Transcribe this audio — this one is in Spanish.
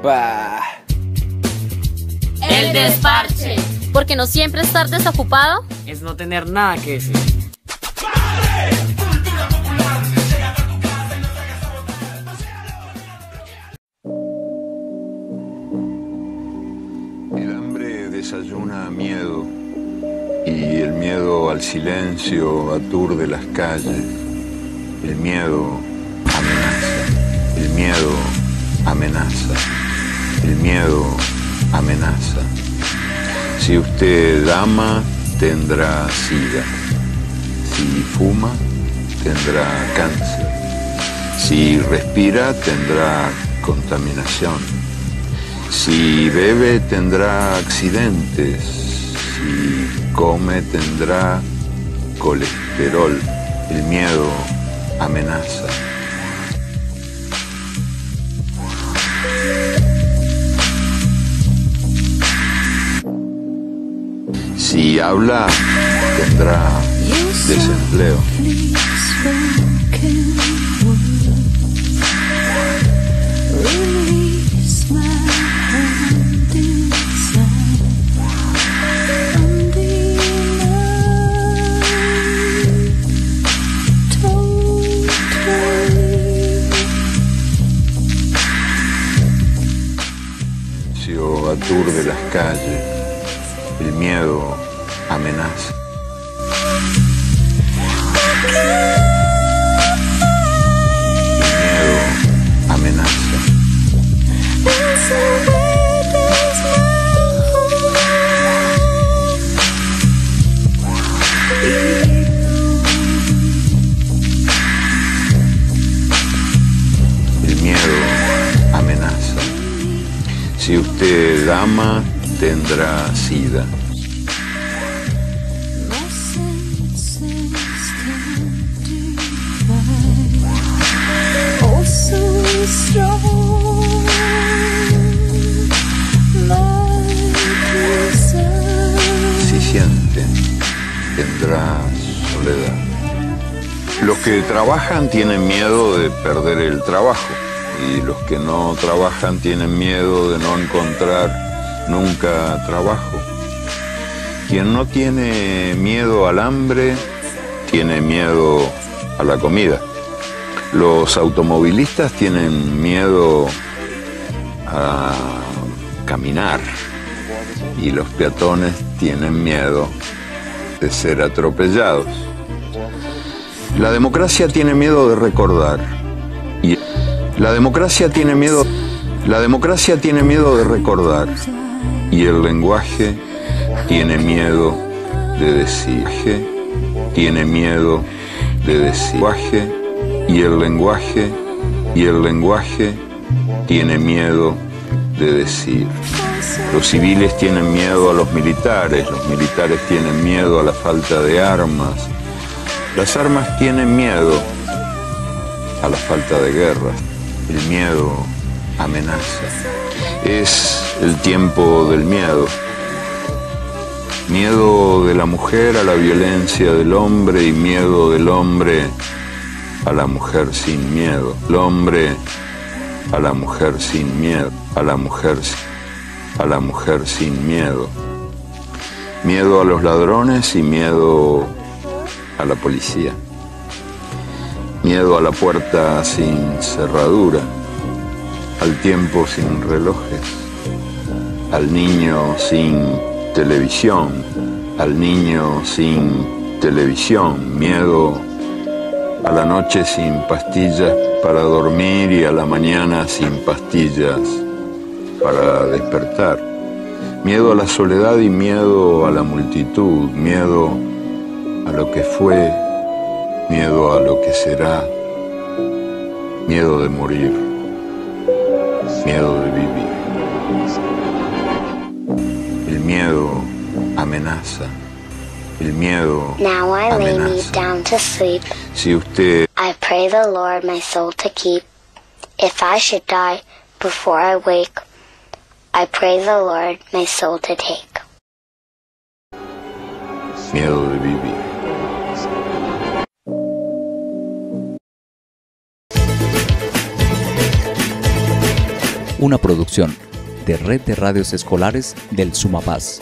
Bah. El desparche. Porque no siempre estar desocupado Es no tener nada que decir. El hambre desayuna miedo y el miedo al silencio aturde las calles. El miedo amenaza, el miedo amenaza, el miedo amenaza. Si usted ama, tendrá sida. Si fuma, tendrá cáncer. Si respira, tendrá contaminación. Si bebe, tendrá accidentes. Si come, tendrá colesterol. El miedo amenaza. Si habla, tendrá desempleo. Aturde las calles, el miedo amenaza. El miedo amenaza. El miedo amenaza. Si usted ama, tendrá sida. Si siente, tendrá soledad. Los que trabajan tienen miedo de perder el trabajo. Y los que no trabajan tienen miedo de no encontrar nunca trabajo. Quien no tiene miedo al hambre, tiene miedo a la comida. Los automovilistas tienen miedo a caminar. Y los peatones tienen miedo de ser atropellados. La democracia tiene miedo de recordar. La democracia tiene miedo de recordar y el lenguaje tiene miedo de decir. Tiene miedo de decir. Y el lenguaje tiene miedo de decir. Los civiles tienen miedo a los militares tienen miedo a la falta de armas. Las armas tienen miedo a la falta de guerras. El miedo amenaza. Es el tiempo del miedo. Miedo de la mujer a la violencia del hombre y miedo del hombre a la mujer sin miedo. El hombre a la mujer sin miedo. A la mujer sin miedo. Miedo a los ladrones y miedo a la policía. Miedo a la puerta sin cerradura, al tiempo sin relojes, al niño sin televisión, miedo a la noche sin pastillas para dormir y a la mañana sin pastillas para despertar, miedo a la soledad y miedo a la multitud, miedo a lo que fue, miedo a lo que será, miedo de morir, miedo de vivir. El miedo amenaza, el miedo Now I lay me amenaza. down to sleep. Si usted I pray the Lord my soul to keep. If I should die before I wake, I pray the Lord my soul to take. miedo de vivir. una producción de Red de Radios Escolares del Sumapaz.